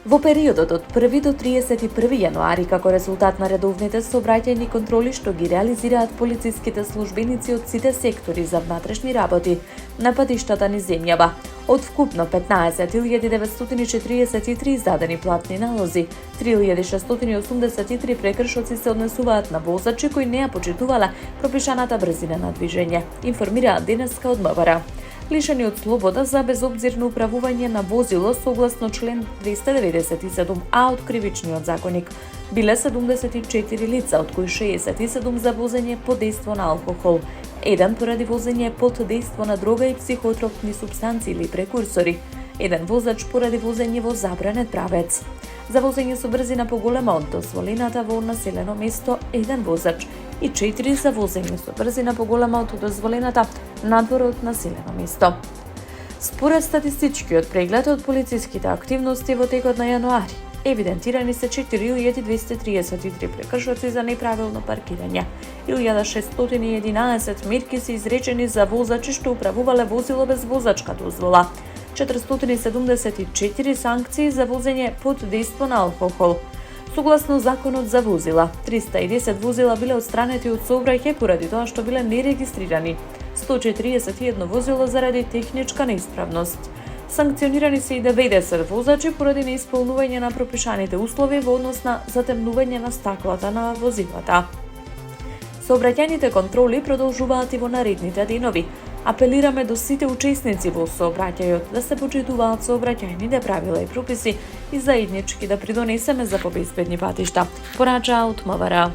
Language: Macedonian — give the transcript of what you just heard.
Во периодот од 1 до 31 јануари, како резултат на редовните сообраќајни контроли што ги реализираат полициските службеници од сите сектори за внатрешни работи на патиштата низ земјава, од вкупно 15.943 издадени платни налози, 3.683 прекршоци се однесуваат на возачи кои не ја почитувале пропишаната брзина на движење, информираат денеска од МВР. Лишени од слобода за безобзирно управување на возило согласно член 297а од Кривичниот законник биле 74 лица, од кои 67 за возење под дејство на алкохол, 1 поради возење под дејство на дрога и психотропни супстанции или прекурсори, 1 возач поради возење во забранет правец. За возење со брзина поголема од дозволената во населено место 1 возач и 4 за возење со брзина поголема од дозволената надвор од населено место. Според статистичкиот преглед од полициските активности во текот на јануари, евидентирани се 4233 прекршоци за неправилно паркирање, 1611 мерки се изречени за возачи што управувале возило без возачка дозвола, 474 санкции за возење под дејство на алкохол. Согласно законот за возила, 310 возила биле отстранети од сообраќај поради тоа што биле нерегистрирани, 141 возило заради техничка неисправност. Санкционирани се и 90 возачи поради неисполнување на пропишаните услови во однос на затемнување на стаклата на возилата. Сообраќајните контроли продолжуваат и во наредните денови. Апелираме до сите учесници во сообраќајот да се почитуваат сообраќајните правила и прописи и заеднички да придонесеме за побезбедни патишта, порача од МВР.